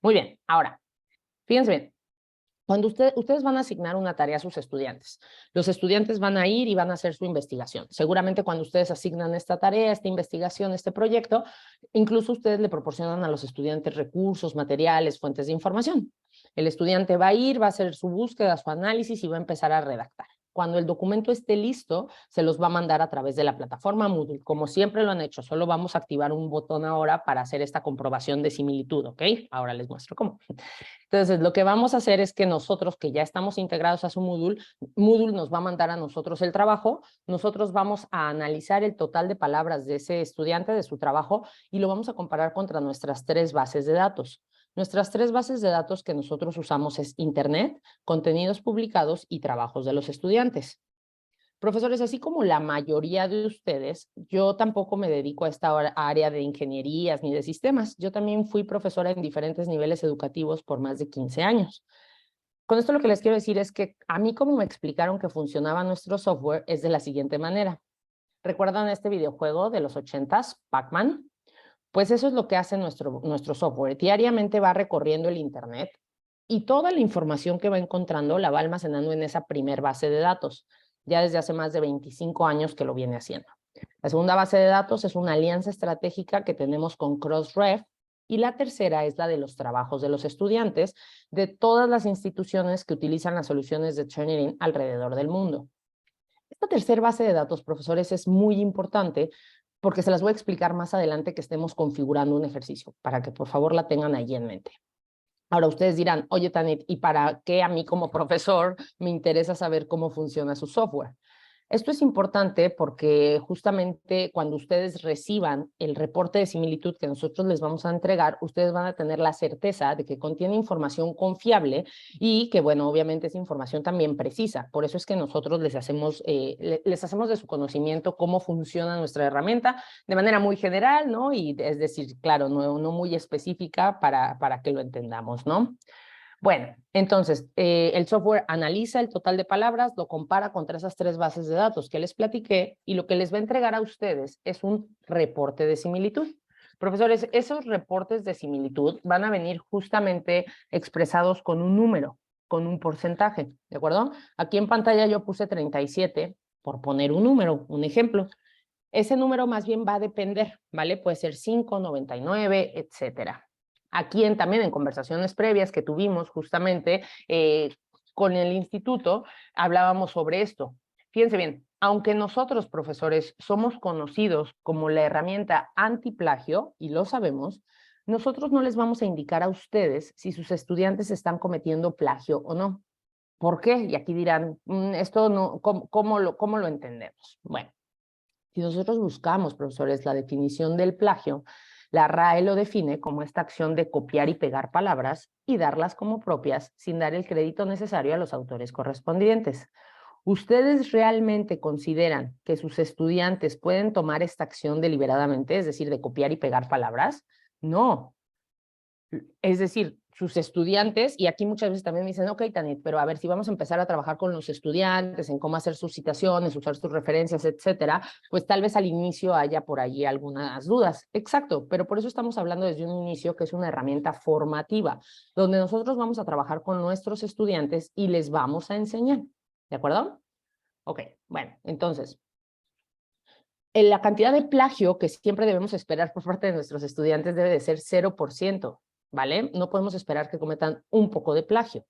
Muy bien, ahora, fíjense bien. Cuando ustedes van a asignar una tarea a sus estudiantes, los estudiantes van a ir y van a hacer su investigación. Seguramente cuando ustedes asignan esta tarea, esta investigación, este proyecto, incluso ustedes le proporcionan a los estudiantes recursos, materiales, fuentes de información. El estudiante va a ir, va a hacer su búsqueda, su análisis y va a empezar a redactar. Cuando el documento esté listo, se los va a mandar a través de la plataforma Moodle, como siempre lo han hecho. Solo vamos a activar un botón ahora para hacer esta comprobación de similitud, ¿ok? Ahora les muestro cómo. Entonces, lo que vamos a hacer es que nosotros, que ya estamos integrados a su Moodle, Moodle nos va a mandar a nosotros el trabajo, nosotros vamos a analizar el total de palabras de ese estudiante, de su trabajo, y lo vamos a comparar contra nuestras 3 bases de datos. Nuestras 3 bases de datos que nosotros usamos es Internet, contenidos publicados y trabajos de los estudiantes. Profesores, así como la mayoría de ustedes, yo tampoco me dedico a esta área de ingenierías ni de sistemas. Yo también fui profesora en diferentes niveles educativos por más de 15 años. Con esto lo que les quiero decir es que a mí como me explicaron que funcionaba nuestro software es de la siguiente manera. ¿Recuerdan este videojuego de los 80s, Pac-Man? Pues eso es lo que hace nuestro software. Diariamente va recorriendo el Internet y toda la información que va encontrando la va almacenando en esa primer base de datos. Ya desde hace más de 25 años que lo viene haciendo. La segunda base de datos es una alianza estratégica que tenemos con Crossref y la tercera es la de los trabajos de los estudiantes de todas las instituciones que utilizan las soluciones de Turnitin alrededor del mundo. Esta tercera base de datos, profesores, es muy importante porque se las voy a explicar más adelante que estemos configurando un ejercicio, para que por favor la tengan ahí en mente. Ahora ustedes dirán, oye Tanit, ¿y para qué a mí como profesor me interesa saber cómo funciona su software? Esto es importante porque justamente cuando ustedes reciban el reporte de similitud que nosotros les vamos a entregar, ustedes van a tener la certeza de que contiene información confiable y que, bueno, obviamente es información también precisa. Por eso es que nosotros les hacemos de su conocimiento cómo funciona nuestra herramienta de manera muy general, ¿no? Y es decir, claro, no muy específica para que lo entendamos, ¿no? Bueno, entonces, el software analiza el total de palabras, lo compara contra esas 3 bases de datos que les platiqué y lo que les va a entregar a ustedes es un reporte de similitud. Profesores, esos reportes de similitud van a venir justamente expresados con un número, con un porcentaje, ¿de acuerdo? Aquí en pantalla yo puse 37 por poner un número, un ejemplo. Ese número más bien va a depender, ¿vale? Puede ser 5, 99, etcétera. Aquí también en conversaciones previas que tuvimos justamente con el instituto, hablábamos sobre esto. Fíjense bien, aunque nosotros, profesores, somos conocidos como la herramienta antiplagio, y lo sabemos, nosotros no les vamos a indicar a ustedes si sus estudiantes están cometiendo plagio o no. ¿Por qué? Y aquí dirán, esto no, ¿cómo lo entendemos? Bueno, si nosotros buscamos, profesores, la definición del plagio, la RAE lo define como esta acción de copiar y pegar palabras y darlas como propias sin dar el crédito necesario a los autores correspondientes. ¿Ustedes realmente consideran que sus estudiantes pueden tomar esta acción deliberadamente, es decir, de copiar y pegar palabras? No. Es decir, sus estudiantes, y aquí muchas veces también me dicen, ok, Tanit, pero a ver, si vamos a empezar a trabajar con los estudiantes en cómo hacer sus citaciones, usar sus referencias, etcétera, pues tal vez al inicio haya por allí algunas dudas. Exacto, pero por eso estamos hablando desde un inicio que es una herramienta formativa, donde nosotros vamos a trabajar con nuestros estudiantes y les vamos a enseñar. ¿De acuerdo? Ok, bueno, entonces, la cantidad de plagio que siempre debemos esperar por parte de nuestros estudiantes debe de ser 0%. ¿Vale? No podemos esperar que cometan un poco de plagio.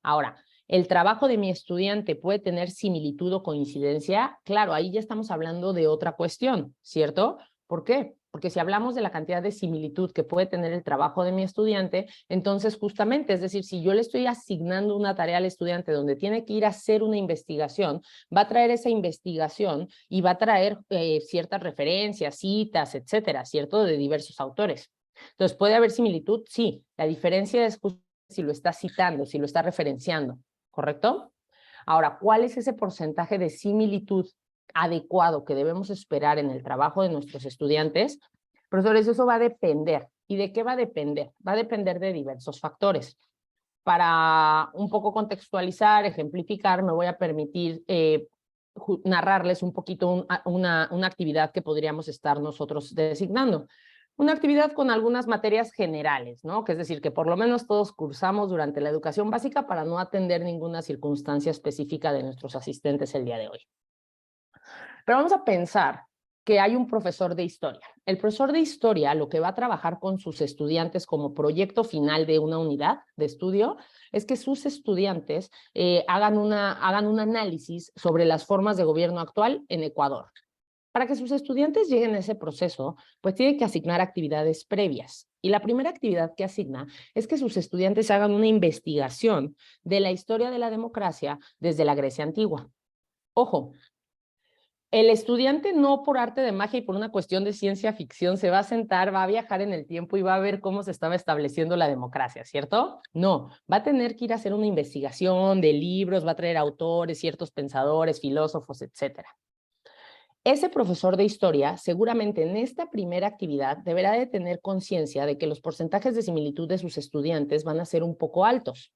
Ahora, ¿el trabajo de mi estudiante puede tener similitud o coincidencia? Claro, ahí ya estamos hablando de otra cuestión, ¿cierto? ¿Por qué? Porque si hablamos de la cantidad de similitud que puede tener el trabajo de mi estudiante, entonces justamente, es decir, si yo le estoy asignando una tarea al estudiante donde tiene que ir a hacer una investigación, va a traer esa investigación y va a traer ciertas referencias, citas, etcétera, ¿cierto? De diversos autores. Entonces, ¿puede haber similitud? Sí. La diferencia es si lo está citando, si lo está referenciando, ¿correcto? Ahora, ¿cuál es ese porcentaje de similitud adecuado que debemos esperar en el trabajo de nuestros estudiantes? Profesores, eso va a depender. ¿Y de qué va a depender? Va a depender de diversos factores. Para un poco contextualizar, ejemplificar, me voy a permitir narrarles un poquito una actividad que podríamos estar nosotros designando. Una actividad con algunas materias generales, ¿no? Que es decir, que por lo menos todos cursamos durante la educación básica para no atender ninguna circunstancia específica de nuestros asistentes el día de hoy. Pero vamos a pensar que hay un profesor de historia. El profesor de historia lo que va a trabajar con sus estudiantes como proyecto final de una unidad de estudio es que sus estudiantes hagan un análisis sobre las formas de gobierno actual en Ecuador. Para que sus estudiantes lleguen a ese proceso, pues tienen que asignar actividades previas. Y la primera actividad que asigna es que sus estudiantes hagan una investigación de la historia de la democracia desde la Grecia antigua. Ojo, el estudiante no por arte de magia y por una cuestión de ciencia ficción se va a sentar, va a viajar en el tiempo y va a ver cómo se estaba estableciendo la democracia, ¿cierto? No, va a tener que ir a hacer una investigación de libros, va a traer autores, ciertos pensadores, filósofos, etcétera. Ese profesor de historia seguramente en esta primera actividad deberá de tener conciencia de que los porcentajes de similitud de sus estudiantes van a ser un poco altos,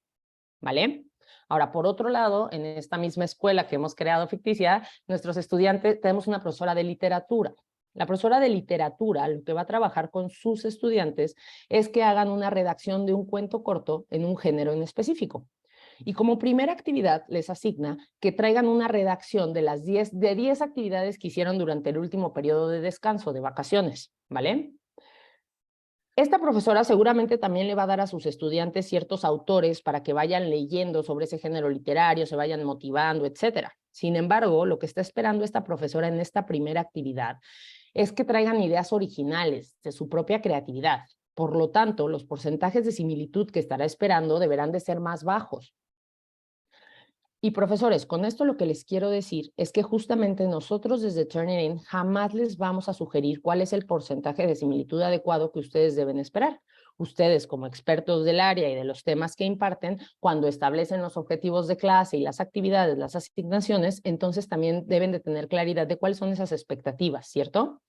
¿vale? Ahora, por otro lado, en esta misma escuela que hemos creado ficticia, nuestros estudiantes, tenemos una profesora de literatura. La profesora de literatura lo que va a trabajar con sus estudiantes es que hagan una redacción de un cuento corto en un género en específico. Y como primera actividad les asigna que traigan una redacción de las 10 actividades que hicieron durante el último periodo de descanso, de vacaciones, ¿vale? Esta profesora seguramente también le va a dar a sus estudiantes ciertos autores para que vayan leyendo sobre ese género literario, se vayan motivando, etcétera. Sin embargo, lo que está esperando esta profesora en esta primera actividad es que traigan ideas originales de su propia creatividad. Por lo tanto, los porcentajes de similitud que estará esperando deberán de ser más bajos. Y profesores, con esto lo que les quiero decir es que justamente nosotros desde Turnitin jamás les vamos a sugerir cuál es el porcentaje de similitud adecuado que ustedes deben esperar. Ustedes como expertos del área y de los temas que imparten, cuando establecen los objetivos de clase y las actividades, las asignaciones, entonces también deben de tener claridad de cuáles son esas expectativas, ¿cierto?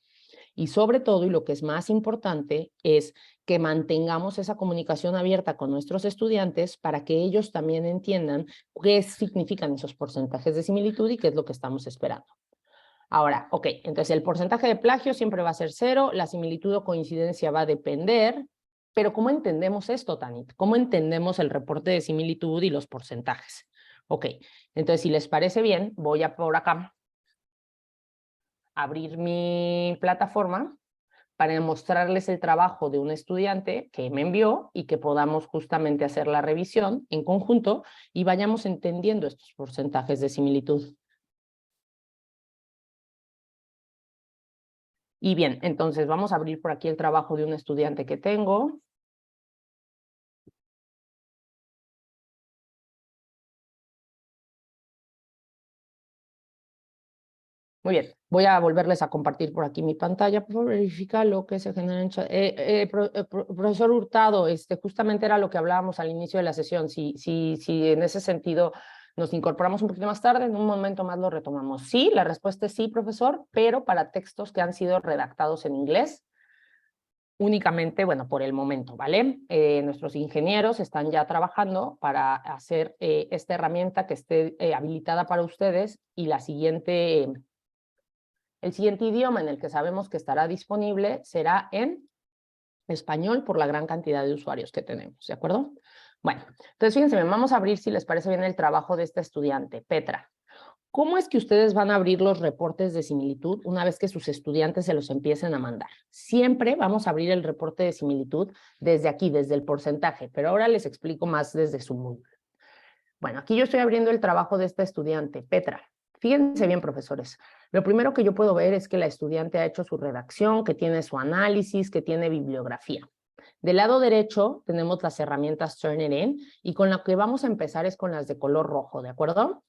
Y sobre todo, y lo que es más importante, es que mantengamos esa comunicación abierta con nuestros estudiantes para que ellos también entiendan qué significan esos porcentajes de similitud y qué es lo que estamos esperando. Ahora, ok, entonces el porcentaje de plagio siempre va a ser 0, la similitud o coincidencia va a depender, pero ¿cómo entendemos esto, Tanit? ¿Cómo entendemos el reporte de similitud y los porcentajes? Ok, entonces si les parece bien, voy a por acá abrir mi plataforma para mostrarles el trabajo de un estudiante que me envió y que podamos justamente hacer la revisión en conjunto y vayamos entendiendo estos porcentajes de similitud. Y bien, entonces vamos a abrir por aquí el trabajo de un estudiante que tengo. Muy bien, voy a volverles a compartir por aquí mi pantalla. Por favor, verifica lo que se genera en chat. Profesor Hurtado, justamente era lo que hablábamos al inicio de la sesión. Si en ese sentido nos incorporamos un poquito más tarde, en un momento más lo retomamos. Sí, la respuesta es sí, profesor, pero para textos que han sido redactados en inglés, únicamente, bueno, por el momento, ¿vale? Nuestros ingenieros están ya trabajando para hacer esta herramienta que esté habilitada para ustedes y el siguiente idioma en el que sabemos que estará disponible será en español por la gran cantidad de usuarios que tenemos, ¿de acuerdo? Bueno, entonces fíjense, vamos a abrir, si les parece bien, el trabajo de esta estudiante, Petra. ¿Cómo es que ustedes van a abrir los reportes de similitud una vez que sus estudiantes se los empiecen a mandar? Siempre vamos a abrir el reporte de similitud desde aquí, desde el porcentaje, pero ahora les explico más desde su módulo. Bueno, aquí yo estoy abriendo el trabajo de esta estudiante, Petra. Fíjense bien, profesores. Lo primero que yo puedo ver es que la estudiante ha hecho su redacción, que tiene su análisis, que tiene bibliografía. Del lado derecho tenemos las herramientas Turnitin y con lo que vamos a empezar es con las de color rojo, ¿de acuerdo?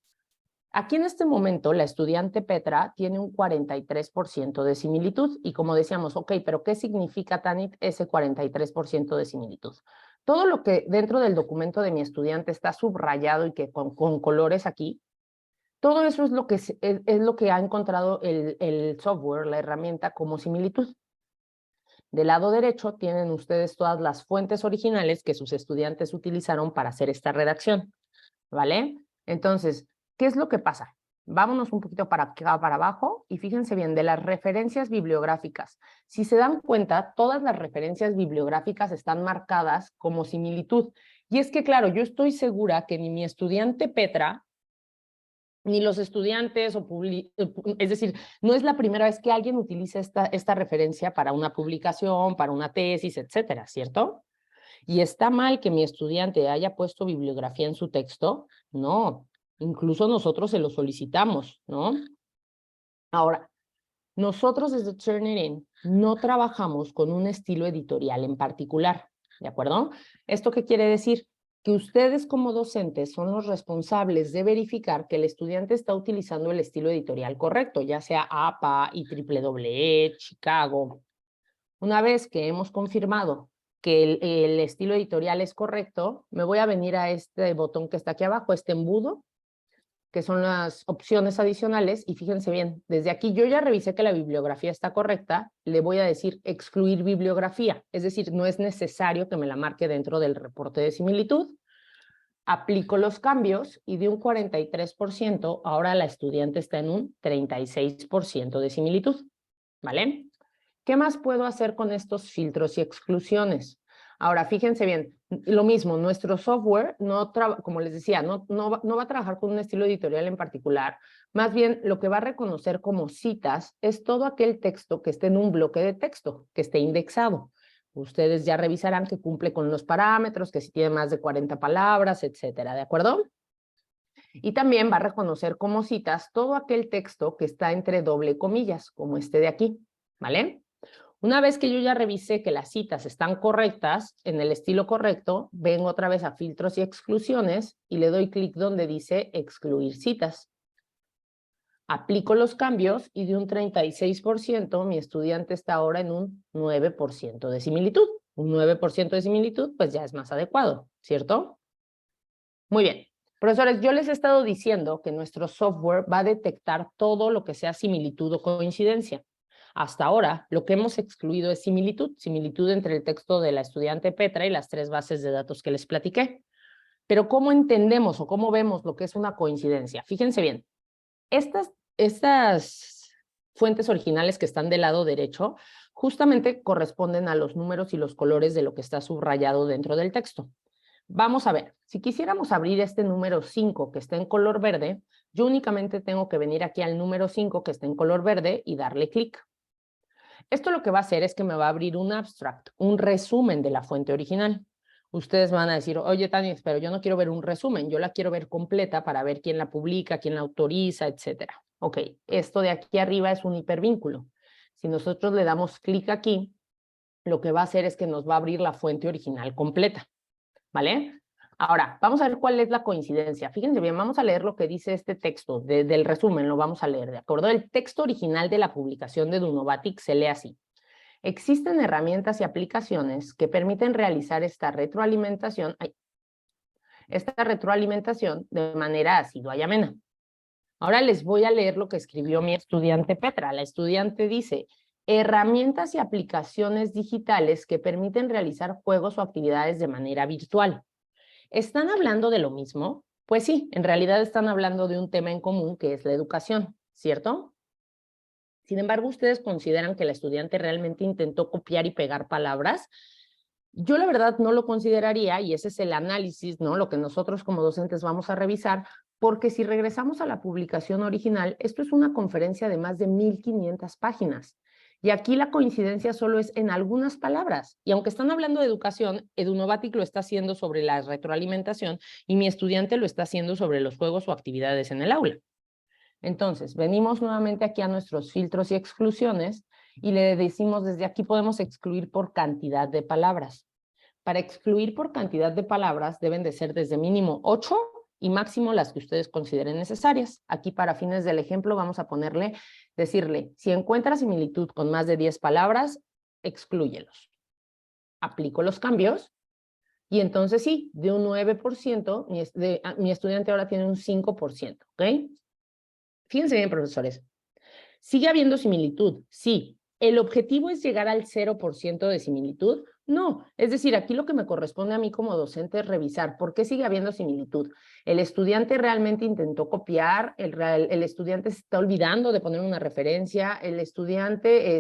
Aquí en este momento la estudiante Petra tiene un 43% de similitud y como decíamos, ok, pero ¿qué significa, Tanit, ese 43% de similitud? Todo lo que dentro del documento de mi estudiante está subrayado y que con colores aquí, todo eso es lo que, es lo que ha encontrado el software, la herramienta como similitud. Del lado derecho tienen ustedes todas las fuentes originales que sus estudiantes utilizaron para hacer esta redacción, ¿vale? Entonces, ¿qué es lo que pasa? vámonos un poquito para acá, para abajo, y fíjense bien, de las referencias bibliográficas. Si se dan cuenta, todas las referencias bibliográficas están marcadas como similitud. Y es que, claro, yo estoy segura que ni mi estudiante Petra, ni los estudiantes, es decir, no es la primera vez que alguien utiliza esta referencia para una publicación, para una tesis, etcétera, ¿cierto? Y está mal que mi estudiante haya puesto bibliografía en su texto, no, incluso nosotros se lo solicitamos, ¿no? Ahora, nosotros desde Turnitin no trabajamos con un estilo editorial en particular, ¿de acuerdo? ¿Esto qué quiere decir? Que ustedes como docentes son los responsables de verificar que el estudiante está utilizando el estilo editorial correcto, ya sea APA, IEEE, Chicago. Una vez que hemos confirmado que el estilo editorial es correcto, me voy a venir a este botón que está aquí abajo, este embudo, que son las opciones adicionales, y fíjense bien, desde aquí yo ya revisé que la bibliografía está correcta, le voy a decir excluir bibliografía, es decir, no es necesario que me la marque dentro del reporte de similitud. Aplico los cambios y de un 43%, ahora la estudiante está en un 36% de similitud, ¿vale? ¿Qué más puedo hacer con estos filtros y exclusiones? Ahora, fíjense bien, lo mismo, nuestro software, como les decía, no va a trabajar con un estilo editorial en particular. Más bien, lo que va a reconocer como citas es todo aquel texto que esté en un bloque de texto, que esté indexado. Ustedes ya revisarán que cumple con los parámetros, que si tiene más de 40 palabras, etcétera, ¿de acuerdo? Y también va a reconocer como citas todo aquel texto que está entre doble comillas, como este de aquí, ¿vale? Una vez que yo ya revisé que las citas están correctas, en el estilo correcto, vengo otra vez a filtros y exclusiones y le doy clic donde dice excluir citas. Aplico los cambios y de un 36%, mi estudiante está ahora en un 9% de similitud. Un 9% de similitud, pues ya es más adecuado, ¿cierto? Muy bien. Profesores, yo les he estado diciendo que nuestro software va a detectar todo lo que sea similitud o coincidencia. Hasta ahora, lo que hemos excluido es similitud entre el texto de la estudiante Petra y las 3 bases de datos que les platiqué. Pero ¿cómo entendemos o cómo vemos lo que es una coincidencia? Fíjense bien, estas fuentes originales que están del lado derecho justamente corresponden a los números y los colores de lo que está subrayado dentro del texto. Vamos a ver, si quisiéramos abrir este número 5 que está en color verde, yo únicamente tengo que venir aquí al número 5 que está en color verde y darle clic. Esto lo que va a hacer es que me va a abrir un abstract, un resumen de la fuente original. Ustedes van a decir, oye, Tania, pero yo no quiero ver un resumen, yo la quiero ver completa para ver quién la publica, quién la autoriza, etcétera. Ok, esto de aquí arriba es un hipervínculo. Si nosotros le damos clic aquí, lo que va a hacer es que nos va a abrir la fuente original completa, ¿vale? Ahora, vamos a ver cuál es la coincidencia. Fíjense bien, vamos a leer lo que dice este texto del resumen, lo vamos a leer, ¿de acuerdo? El texto original de la publicación de Dunovatic se lee así. Existen herramientas y aplicaciones que permiten realizar esta retroalimentación de manera asidua y amena. Ahora les voy a leer lo que escribió mi estudiante Petra. La estudiante dice, herramientas y aplicaciones digitales que permiten realizar juegos o actividades de manera virtual. ¿Están hablando de lo mismo? Pues sí, en realidad están hablando de un tema en común que es la educación, ¿cierto? Sin embargo, ¿ustedes consideran que la estudiante realmente intentó copiar y pegar palabras? Yo la verdad no lo consideraría y ese es el análisis, ¿no? Lo que nosotros como docentes vamos a revisar, porque si regresamos a la publicación original, esto es una conferencia de más de 1500 páginas. Y aquí la coincidencia solo es en algunas palabras. Y aunque están hablando de educación, Edunovatic lo está haciendo sobre la retroalimentación y mi estudiante lo está haciendo sobre los juegos o actividades en el aula. Entonces, venimos nuevamente aquí a nuestros filtros y exclusiones y le decimos desde aquí podemos excluir por cantidad de palabras. Para excluir por cantidad de palabras deben de ser desde mínimo 8 y máximo las que ustedes consideren necesarias. Aquí para fines del ejemplo vamos a decirle, si encuentra similitud con más de 10 palabras, exclúyelos. Aplico los cambios y entonces sí, de un 9%, mi estudiante ahora tiene un 5%, ¿ok? Fíjense bien, profesores. ¿Sigue habiendo similitud? Sí. ¿El objetivo es llegar al 0% de similitud? No, es decir, aquí lo que me corresponde a mí como docente es revisar por qué sigue habiendo similitud. El estudiante realmente intentó copiar, el estudiante se está olvidando de poner una referencia, el estudiante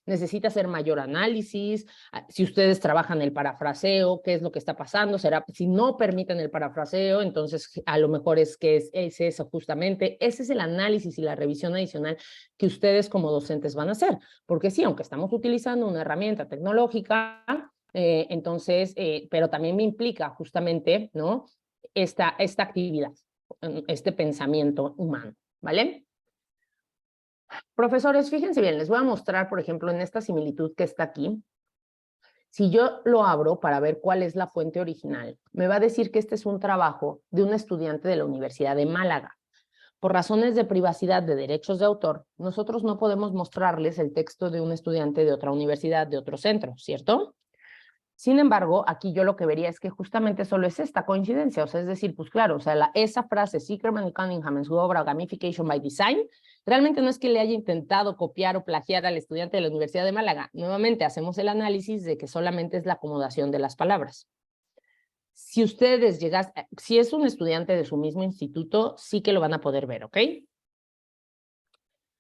necesita hacer mayor análisis, si ustedes trabajan el parafraseo, qué es lo que está pasando, será, si no permiten el parafraseo, entonces a lo mejor es eso justamente, ese es el análisis y la revisión adicional que ustedes como docentes van a hacer, porque sí, aunque estamos utilizando una herramienta tecnológica, pero también me implica justamente, ¿no? Esta actividad, este pensamiento humano, ¿vale? Profesores, fíjense bien, les voy a mostrar, por ejemplo, en esta similitud que está aquí, si yo lo abro para ver cuál es la fuente original, me va a decir que este es un trabajo de un estudiante de la Universidad de Málaga. Por razones de privacidad de derechos de autor, nosotros no podemos mostrarles el texto de un estudiante de otra universidad, de otro centro, ¿cierto? Sin embargo, aquí yo lo que vería es que justamente solo es esta coincidencia, o sea, es decir, pues claro, o sea, esa frase, Zuckerman y Cunningham en su obra Gamification by Design, realmente no es que le haya intentado copiar o plagiar al estudiante de la Universidad de Málaga. Nuevamente hacemos el análisis de que solamente es la acomodación de las palabras. Si ustedes si es un estudiante de su mismo instituto, sí que lo van a poder ver, ¿ok?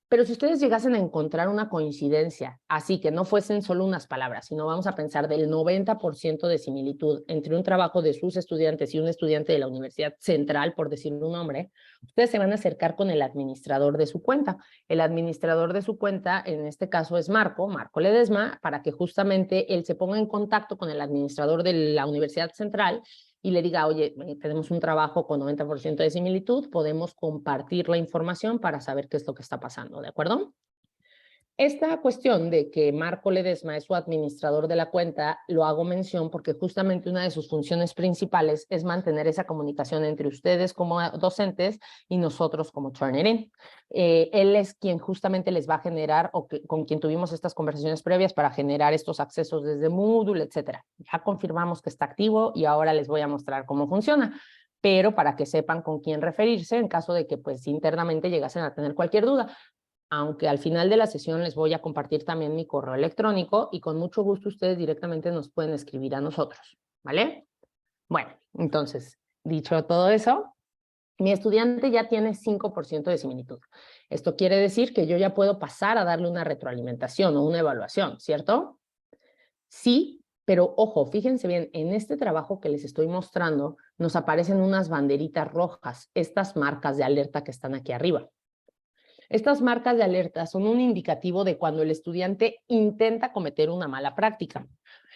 Pero si ustedes llegasen a encontrar una coincidencia, así que no fuesen solo unas palabras, sino vamos a pensar del 90% de similitud entre un trabajo de sus estudiantes y un estudiante de la Universidad Central, por decir un nombre, ustedes se van a acercar con el administrador de su cuenta. El administrador de su cuenta, en este caso es Marco Ledesma, para que justamente él se ponga en contacto con el administrador de la Universidad Central y le diga, oye, tenemos un trabajo con 90% de similitud, podemos compartir la información para saber qué es lo que está pasando, ¿de acuerdo? Esta cuestión de que Marco Ledesma es su administrador de la cuenta, lo hago mención porque justamente una de sus funciones principales es mantener esa comunicación entre ustedes como docentes y nosotros como Turnitin. Él es quien justamente les va a generar, con quien tuvimos estas conversaciones previas para generar estos accesos desde Moodle, etcétera. Ya confirmamos que está activo y ahora les voy a mostrar cómo funciona, pero para que sepan con quién referirse en caso de que pues internamente llegasen a tener cualquier duda, aunque al final de la sesión les voy a compartir también mi correo electrónico y con mucho gusto ustedes directamente nos pueden escribir a nosotros, ¿vale? Bueno, entonces, dicho todo eso, mi estudiante ya tiene 5% de similitud. Esto quiere decir que yo ya puedo pasar a darle una retroalimentación o una evaluación, ¿cierto? Sí, pero ojo, fíjense bien, en este trabajo que les estoy mostrando nos aparecen unas banderitas rojas, estas marcas de alerta que están aquí arriba. Estas marcas de alerta son un indicativo de cuando el estudiante intenta cometer una mala práctica.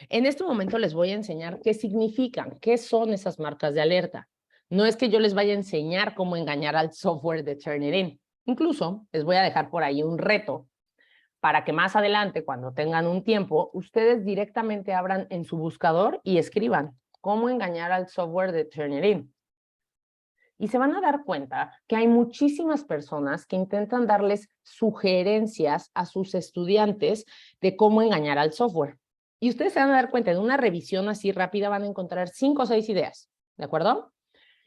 En este momento les voy a enseñar qué significan, qué son esas marcas de alerta. No es que yo les vaya a enseñar cómo engañar al software de Turnitin. Incluso les voy a dejar por ahí un reto para que más adelante, cuando tengan un tiempo, ustedes directamente abran en su buscador y escriban cómo engañar al software de Turnitin. Y se van a dar cuenta que hay muchísimas personas que intentan darles sugerencias a sus estudiantes de cómo engañar al software. Y ustedes se van a dar cuenta, en una revisión así rápida van a encontrar 5 o 6 ideas, ¿de acuerdo?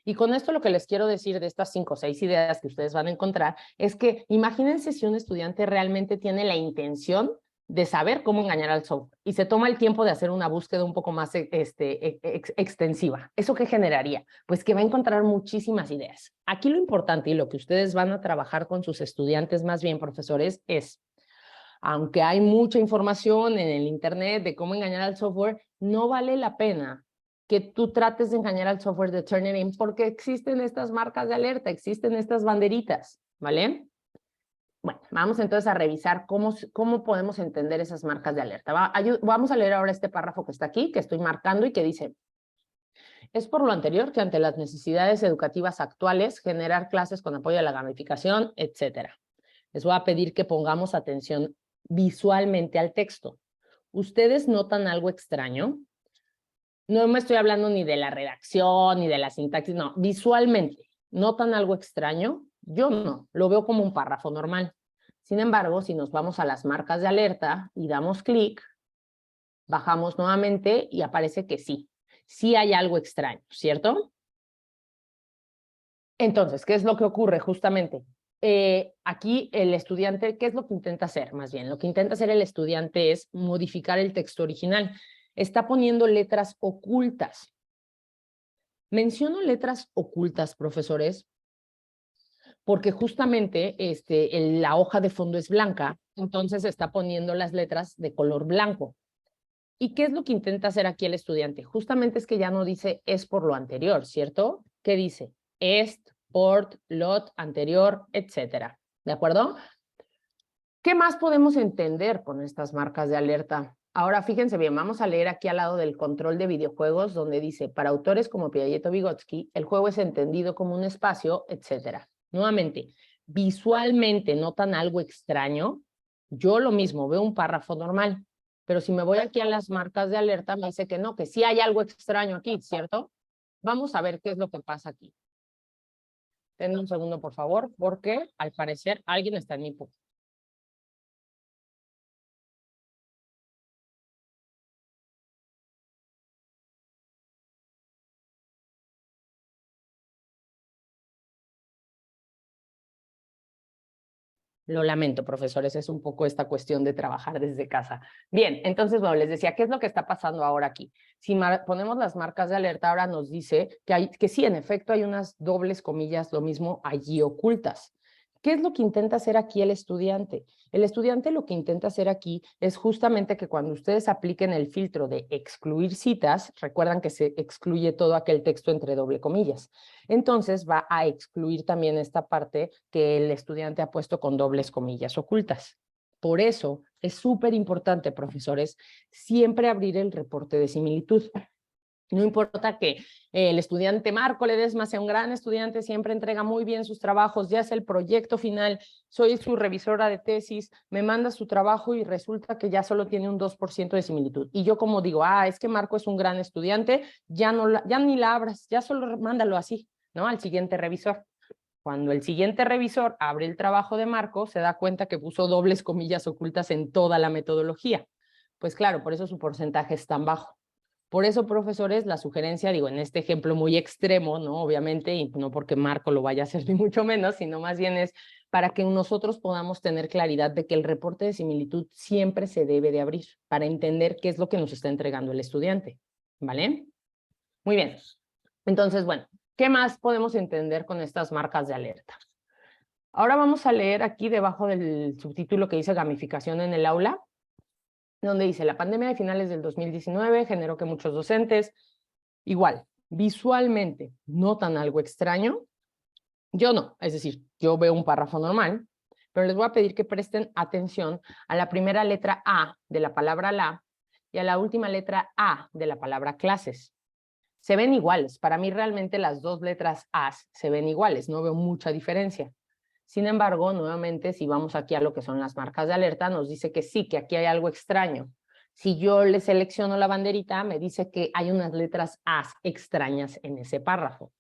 Y con esto lo que les quiero decir de estas 5 o 6 ideas que ustedes van a encontrar es que imagínense si un estudiante realmente tiene la intención de saber cómo engañar al software y se toma el tiempo de hacer una búsqueda un poco más extensiva. ¿Eso qué generaría? Pues que va a encontrar muchísimas ideas. Aquí lo importante y lo que ustedes van a trabajar con sus estudiantes, más bien profesores, es, aunque hay mucha información en el internet de cómo engañar al software, no vale la pena que tú trates de engañar al software de Turnitin porque existen estas marcas de alerta, existen estas banderitas, ¿vale? Bueno, vamos entonces a revisar cómo podemos entender esas marcas de alerta. Vamos a leer ahora este párrafo que está aquí, que estoy marcando y que dice: es por lo anterior que ante las necesidades educativas actuales, generar clases con apoyo a la gamificación, etcétera. Les voy a pedir que pongamos atención visualmente al texto. ¿Ustedes notan algo extraño? No me estoy hablando ni de la redacción, ni de la sintaxis, no, visualmente. ¿Notan algo extraño? Yo no, lo veo como un párrafo normal. Sin embargo, si nos vamos a las marcas de alerta y damos clic, bajamos nuevamente y aparece que sí hay algo extraño, ¿cierto? Entonces, ¿qué es lo que ocurre justamente? Aquí el estudiante, ¿qué es lo que intenta hacer? Más bien, lo que intenta hacer el estudiante es modificar el texto original. está poniendo letras ocultas. Menciono letras ocultas, profesores, porque justamente la hoja de fondo es blanca, entonces está poniendo las letras de color blanco. ¿Y qué es lo que intenta hacer aquí el estudiante? Justamente es que ya no dice es por lo anterior, ¿cierto? ¿Qué dice? Est, port, lot, anterior, etcétera. ¿De acuerdo? ¿Qué más podemos entender con estas marcas de alerta? Ahora, fíjense bien, vamos a leer aquí al lado del control de videojuegos, donde dice, para autores como Piaget o Vygotsky, el juego es entendido como un espacio, etcétera. Nuevamente, visualmente notan algo extraño. Yo lo mismo, veo un párrafo normal, pero si me voy aquí a las marcas de alerta, me dice que no, que sí hay algo extraño aquí, ¿cierto? Vamos a ver qué es lo que pasa aquí. Denme un segundo, por favor, porque al parecer alguien está en mi punto. Lo lamento, profesores, es un poco esta cuestión de trabajar desde casa. Bien, entonces, bueno, les decía, ¿qué es lo que está pasando ahora aquí? Si ponemos las marcas de alerta, ahora nos dice que sí, en efecto, hay unas dobles comillas, lo mismo allí ocultas. ¿Qué es lo que intenta hacer aquí el estudiante? El estudiante lo que intenta hacer aquí es justamente que cuando ustedes apliquen el filtro de excluir citas, recuerdan que se excluye todo aquel texto entre doble comillas. Entonces va a excluir también esta parte que el estudiante ha puesto con dobles comillas ocultas. Por eso es súper importante, profesores, siempre abrir el reporte de similitud. No importa que el estudiante Marco Ledesma sea un gran estudiante, siempre entrega muy bien sus trabajos, ya es el proyecto final, soy su revisora de tesis, me manda su trabajo y resulta que ya solo tiene un 2% de similitud. Y yo como digo, es que Marco es un gran estudiante, ya ni la abras, ya solo mándalo así, ¿no? Al siguiente revisor. Cuando el siguiente revisor abre el trabajo de Marco, se da cuenta que puso dobles comillas ocultas en toda la metodología. Pues claro, por eso su porcentaje es tan bajo. Por eso, profesores, la sugerencia, digo, en este ejemplo muy extremo, ¿no? Obviamente, y no porque Marco lo vaya a hacer ni mucho menos, sino más bien es para que nosotros podamos tener claridad de que el reporte de similitud siempre se debe de abrir para entender qué es lo que nos está entregando el estudiante, ¿vale? Muy bien. Entonces, bueno, ¿qué más podemos entender con estas marcas de alerta? Ahora vamos a leer aquí debajo del subtítulo que dice gamificación en el aula, donde dice, la pandemia de finales del 2019 generó que muchos docentes, igual, visualmente notan algo extraño. Yo no, es decir, yo veo un párrafo normal, pero les voy a pedir que presten atención a la primera letra A de la palabra la y a la última letra A de la palabra clases. Se ven iguales, para mí realmente las dos letras A se ven iguales, no veo mucha diferencia. Sin embargo, nuevamente, si vamos aquí a lo que son las marcas de alerta, nos dice que sí, que aquí hay algo extraño. Si yo le selecciono la banderita, me dice que hay unas letras A extrañas en ese párrafo.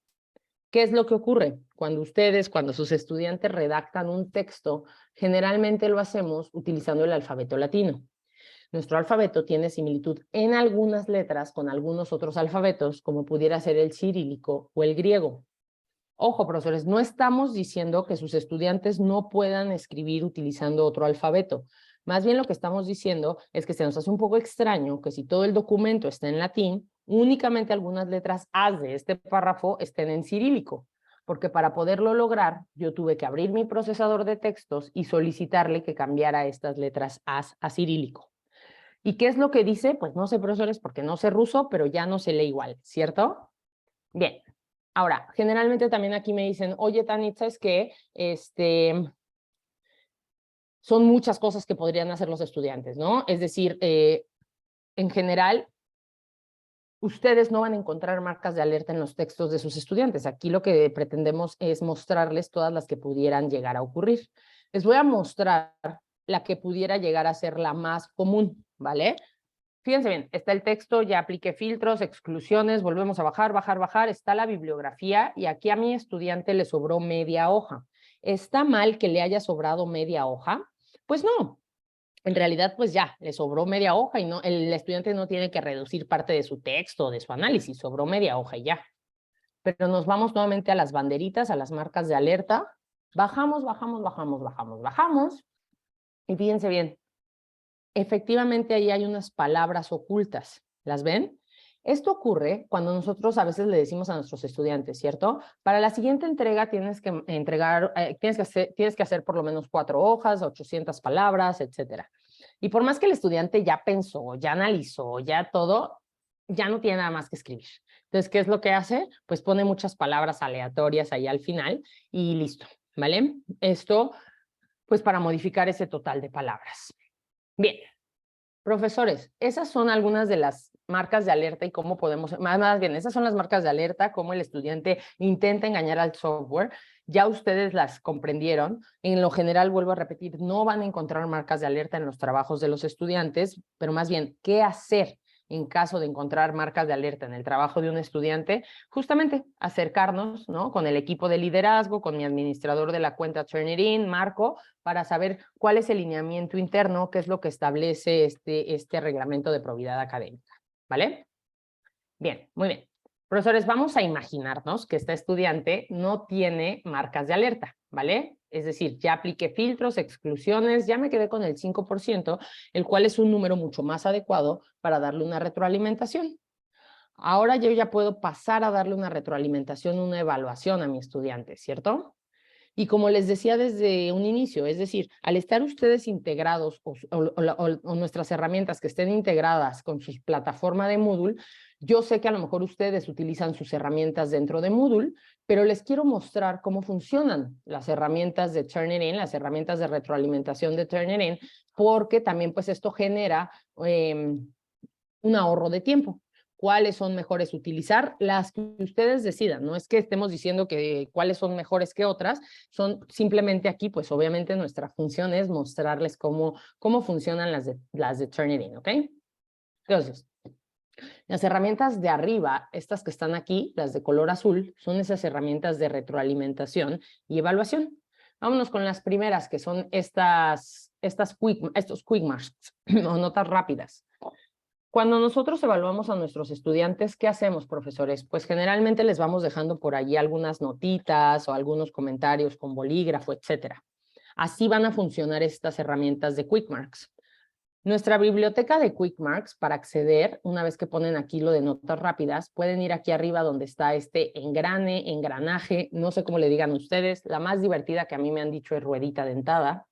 ¿Qué es lo que ocurre? Cuando sus estudiantes redactan un texto, generalmente lo hacemos utilizando el alfabeto latino. Nuestro alfabeto tiene similitud en algunas letras con algunos otros alfabetos, como pudiera ser el cirílico o el griego. Ojo, profesores, no estamos diciendo que sus estudiantes no puedan escribir utilizando otro alfabeto. Más bien lo que estamos diciendo es que se nos hace un poco extraño que si todo el documento está en latín, únicamente algunas letras A de este párrafo estén en cirílico, porque para poderlo lograr, yo tuve que abrir mi procesador de textos y solicitarle que cambiara estas letras a cirílico. ¿Y qué es lo que dice? Pues no sé, profesores, porque no sé ruso, pero ya no se lee igual, ¿cierto? Bien. Ahora, generalmente también aquí me dicen, oye, Tanit, ¿sabes qué? Son muchas cosas que podrían hacer los estudiantes, ¿no? Es decir, en general, ustedes no van a encontrar marcas de alerta en los textos de sus estudiantes. Aquí lo que pretendemos es mostrarles todas las que pudieran llegar a ocurrir. Les voy a mostrar la que pudiera llegar a ser la más común, ¿vale? Fíjense bien, está el texto, ya apliqué filtros, exclusiones, volvemos a bajar, bajar, bajar, está la bibliografía y aquí a mi estudiante le sobró media hoja. ¿Está mal que le haya sobrado media hoja? Pues no, en realidad pues ya, le sobró media hoja y no, el estudiante no tiene que reducir parte de su texto o de su análisis, sobró media hoja y ya. Pero nos vamos nuevamente a las banderitas, a las marcas de alerta, bajamos, bajamos, bajamos, bajamos, bajamos y fíjense bien, efectivamente ahí hay unas palabras ocultas. ¿Las ven? Esto ocurre cuando nosotros a veces le decimos a nuestros estudiantes, ¿cierto? Para la siguiente entrega tienes que entregar, tienes que hacer por lo menos 4 hojas, 800 palabras, etcétera. Y por más que el estudiante ya pensó, ya analizó, ya todo, ya no tiene nada más que escribir. Entonces, ¿qué es lo que hace? Pues pone muchas palabras aleatorias ahí al final y listo, ¿vale? Esto, pues para modificar ese total de palabras. Bien, profesores, esas son algunas de las marcas de alerta y cómo podemos, más bien, esas son las marcas de alerta, cómo el estudiante intenta engañar al software. Ya ustedes las comprendieron. En lo general, vuelvo a repetir, no van a encontrar marcas de alerta en los trabajos de los estudiantes, pero más bien, ¿qué hacer en caso de encontrar marcas de alerta en el trabajo de un estudiante? Justamente acercarnos, ¿no?, con el equipo de liderazgo, con mi administrador de la cuenta Turnitin, Marco, para saber cuál es el lineamiento interno, qué es lo que establece este reglamento de probidad académica, ¿vale? Bien, muy bien. Profesores, vamos a imaginarnos que este estudiante no tiene marcas de alerta, ¿vale? Es decir, ya apliqué filtros, exclusiones, ya me quedé con el 5%, el cual es un número mucho más adecuado para darle una retroalimentación. Ahora yo ya puedo pasar a darle una retroalimentación, una evaluación a mi estudiante, ¿cierto? Y como les decía desde un inicio, es decir, al estar ustedes integrados o nuestras herramientas que estén integradas con su plataforma de Moodle, yo sé que a lo mejor ustedes utilizan sus herramientas dentro de Moodle, pero les quiero mostrar cómo funcionan las herramientas de Turnitin, las herramientas de retroalimentación de Turnitin, porque también pues esto genera un ahorro de tiempo. ¿Cuáles son mejores utilizar? Las que ustedes decidan. No es que estemos diciendo que cuáles son mejores que otras, son simplemente aquí, pues obviamente nuestra función es mostrarles cómo funcionan las de Turnitin, ¿ok? Entonces, las herramientas de arriba, estas que están aquí, las de color azul, son esas herramientas de retroalimentación y evaluación. Vámonos con las primeras, que son estos quick marks o notas rápidas. Cuando nosotros evaluamos a nuestros estudiantes, ¿qué hacemos, profesores? Pues generalmente les vamos dejando por allí algunas notitas o algunos comentarios con bolígrafo, etcétera. Así van a funcionar estas herramientas de Quick Marks. Nuestra biblioteca de Quick Marks, para acceder, una vez que ponen aquí lo de notas rápidas, pueden ir aquí arriba donde está este engranaje, no sé cómo le digan ustedes, la más divertida que a mí me han dicho es ruedita dentada.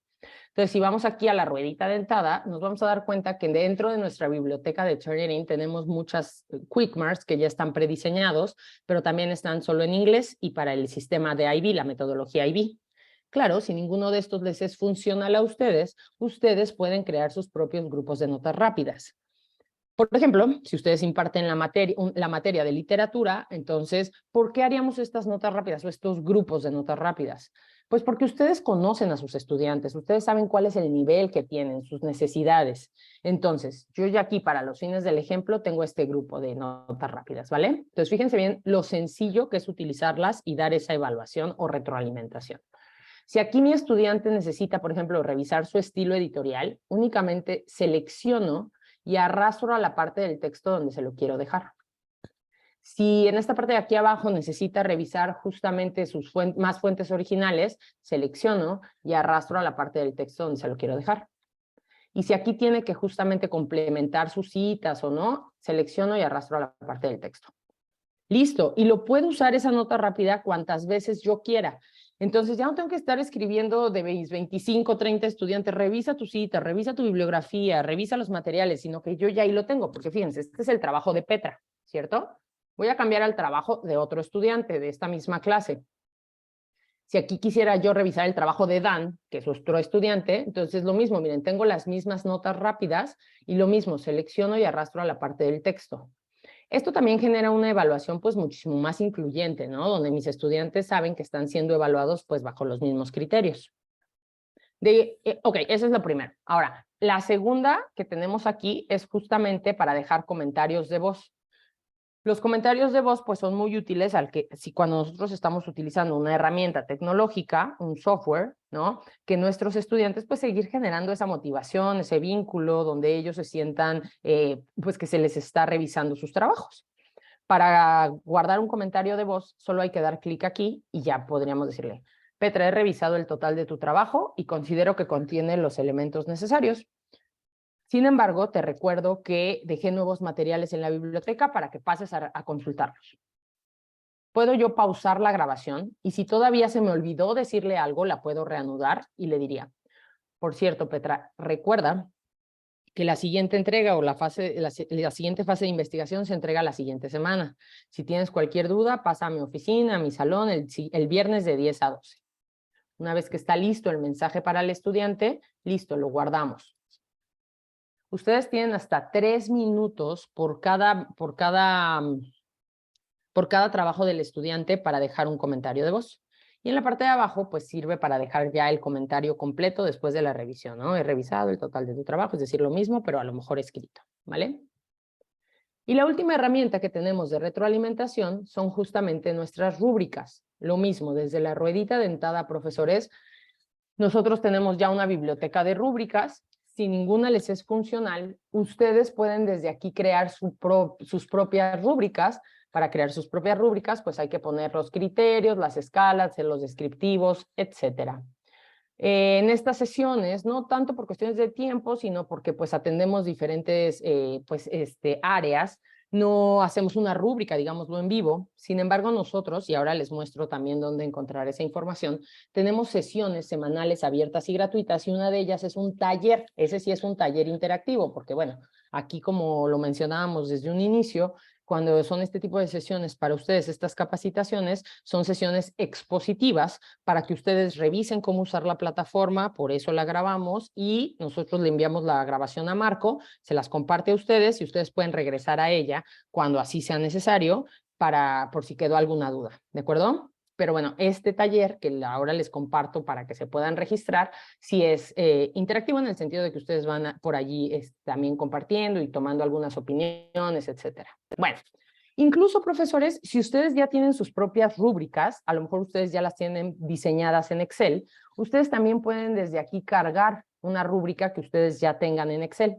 Entonces, si vamos aquí a la ruedita dentada, nos vamos a dar cuenta que dentro de nuestra biblioteca de Turnitin tenemos muchas Quick Marks que ya están prediseñados, pero también están solo en inglés y para el sistema de IB, la metodología IB. Claro, si ninguno de estos les es funcional a ustedes, ustedes pueden crear sus propios grupos de notas rápidas. Por ejemplo, si ustedes imparten la materia de literatura, entonces, ¿por qué haríamos estas notas rápidas o estos grupos de notas rápidas? Pues porque ustedes conocen a sus estudiantes, ustedes saben cuál es el nivel que tienen, sus necesidades. Entonces, yo ya aquí para los fines del ejemplo tengo este grupo de notas rápidas, ¿vale? Entonces, fíjense bien lo sencillo que es utilizarlas y dar esa evaluación o retroalimentación. Si aquí mi estudiante necesita, por ejemplo, revisar su estilo editorial, únicamente selecciono y arrastro a la parte del texto donde se lo quiero dejar. Si en esta parte de aquí abajo necesita revisar justamente sus más fuentes originales, selecciono y arrastro a la parte del texto donde se lo quiero dejar. Y si aquí tiene que justamente complementar sus citas o no, selecciono y arrastro a la parte del texto. Listo, y lo puedo usar esa nota rápida cuantas veces yo quiera. Entonces ya no tengo que estar escribiendo de 25, 30 estudiantes, revisa tu cita, revisa tu bibliografía, revisa los materiales, sino que yo ya ahí lo tengo, porque fíjense, este es el trabajo de Petra, ¿cierto? Voy a cambiar al trabajo de otro estudiante de esta misma clase. Si aquí quisiera yo revisar el trabajo de Dan, que es otro estudiante, entonces lo mismo, miren, tengo las mismas notas rápidas y lo mismo, selecciono y arrastro a la parte del texto. Esto también genera una evaluación pues muchísimo más incluyente, ¿no? Donde mis estudiantes saben que están siendo evaluados pues bajo los mismos criterios. Ok, eso es lo primero. Ahora, la segunda que tenemos aquí es justamente para dejar comentarios de voz. Los comentarios de voz pues son muy útiles si cuando nosotros estamos utilizando una herramienta tecnológica, un software, ¿no? Que nuestros estudiantes pues seguir generando esa motivación, ese vínculo donde ellos se sientan pues que se les está revisando sus trabajos. Para guardar un comentario de voz solo hay que dar clic aquí y ya podríamos decirle: Petra, he revisado el total de tu trabajo y considero que contiene los elementos necesarios. Sin embargo, te recuerdo que dejé nuevos materiales en la biblioteca para que pases a consultarlos. Puedo yo pausar la grabación y si todavía se me olvidó decirle algo, la puedo reanudar y le diría, por cierto, Petra, recuerda que la siguiente entrega o la siguiente fase de investigación se entrega la siguiente semana. Si tienes cualquier duda, pasa a mi oficina, a mi salón, el viernes de 10 a 12. Una vez que está listo el mensaje para el estudiante, listo, lo guardamos. Ustedes tienen hasta 3 minutos por cada trabajo del estudiante para dejar un comentario de voz. Y en la parte de abajo, pues sirve para dejar ya el comentario completo después de la revisión, ¿no? He revisado el total de tu trabajo, es decir, lo mismo, pero a lo mejor escrito, ¿vale? Y la última herramienta que tenemos de retroalimentación son justamente nuestras rúbricas. Lo mismo, desde la ruedita dentada, profesores, nosotros tenemos ya una biblioteca de rúbricas. Si ninguna les es funcional, ustedes pueden desde aquí crear sus propias rúbricas. Para crear sus propias rúbricas, pues hay que poner los criterios, las escalas, los descriptivos, etc. En estas sesiones, no tanto por cuestiones de tiempo, sino porque pues atendemos diferentes áreas, no hacemos una rúbrica, digámoslo, en vivo. Sin embargo, nosotros, y ahora les muestro también dónde encontrar esa información, tenemos sesiones semanales abiertas y gratuitas, y una de ellas es un taller. Ese sí es un taller interactivo, porque bueno, aquí como lo mencionábamos desde un inicio, cuando son este tipo de sesiones para ustedes, estas capacitaciones, son sesiones expositivas para que ustedes revisen cómo usar la plataforma, por eso la grabamos y nosotros le enviamos la grabación a Marco, se las comparte a ustedes y ustedes pueden regresar a ella cuando así sea necesario por si quedó alguna duda, ¿de acuerdo? Pero bueno, este taller que ahora les comparto para que se puedan registrar, sí es interactivo en el sentido de que ustedes van por allí también compartiendo y tomando algunas opiniones, etcétera. Bueno, incluso profesores, si ustedes ya tienen sus propias rúbricas, a lo mejor ustedes ya las tienen diseñadas en Excel, ustedes también pueden desde aquí cargar una rúbrica que ustedes ya tengan en Excel.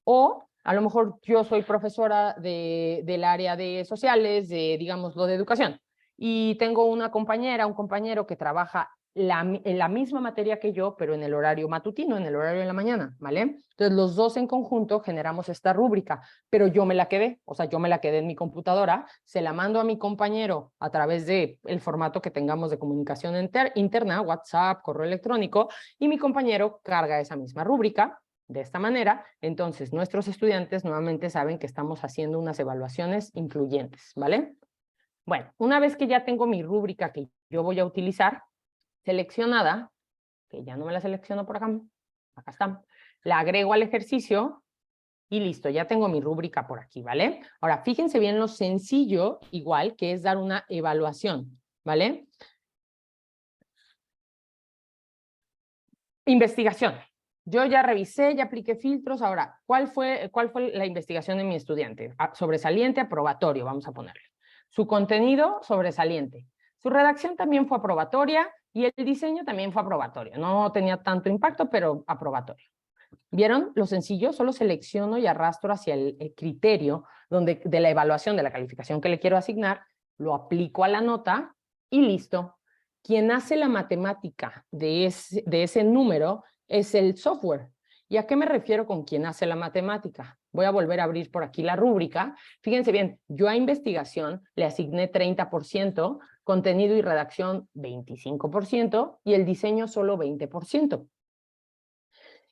O a lo mejor yo soy profesora del área de sociales, digámoslo, de educación, y tengo una compañera, un compañero que trabaja en la misma materia que yo, pero en el horario matutino, en el horario de la mañana, ¿vale? Entonces, los dos en conjunto generamos esta rúbrica, pero yo me la quedé, o sea, yo me la quedé en mi computadora, se la mando a mi compañero a través del formato que tengamos de comunicación interna, WhatsApp, correo electrónico, y mi compañero carga esa misma rúbrica. De esta manera, entonces, nuestros estudiantes nuevamente saben que estamos haciendo unas evaluaciones incluyentes, ¿vale? Bueno, una vez que ya tengo mi rúbrica que yo voy a utilizar, seleccionada, que ya no me la selecciono por acá, acá está, la agrego al ejercicio y listo, ya tengo mi rúbrica por aquí, ¿vale? Ahora, fíjense bien lo sencillo, igual, que es dar una evaluación, ¿vale? Investigación. Yo ya revisé, ya apliqué filtros. Ahora, ¿cuál fue la investigación de mi estudiante? Sobresaliente, aprobatorio, vamos a ponerle. Su contenido, sobresaliente. Su redacción también fue aprobatoria y el diseño también fue aprobatorio. No tenía tanto impacto, pero aprobatorio. ¿Vieron lo sencillo? Solo selecciono y arrastro hacia el criterio de la evaluación de la calificación que le quiero asignar, lo aplico a la nota y listo. Quien hace la matemática de ese número es el software. ¿Y a qué me refiero con quien hace la matemática? Voy a volver a abrir por aquí la rúbrica. Fíjense bien, yo a investigación le asigné 30%, contenido y redacción 25% y el diseño solo 20%.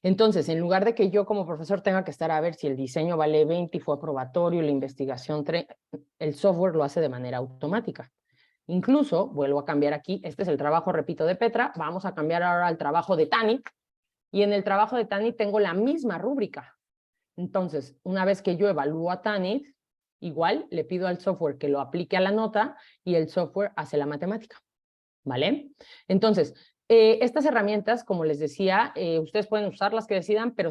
Entonces, en lugar de que yo como profesor tenga que estar a ver si el diseño vale 20 y fue aprobatorio, la investigación, el software lo hace de manera automática. Incluso, vuelvo a cambiar aquí, este es el trabajo, repito, de Petra, vamos a cambiar ahora al trabajo de Tanit, y en el trabajo de Tanit tengo la misma rúbrica. Entonces, una vez que yo evalúo a Tanit, igual le pido al software que lo aplique a la nota y el software hace la matemática, ¿vale? Entonces, estas herramientas, como les decía, ustedes pueden usar las que decidan, pero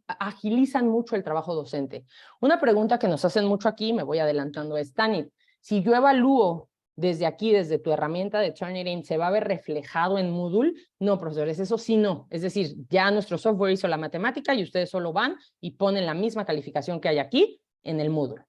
agilizan mucho el trabajo docente. Una pregunta que nos hacen mucho aquí, me voy adelantando, es, Tanit, si yo evalúo desde aquí, desde tu herramienta de Turnitin, ¿se va a ver reflejado en Moodle? No, profesores, eso sí no. Es decir, ya nuestro software hizo la matemática y ustedes solo van y ponen la misma calificación que hay aquí en el Moodle.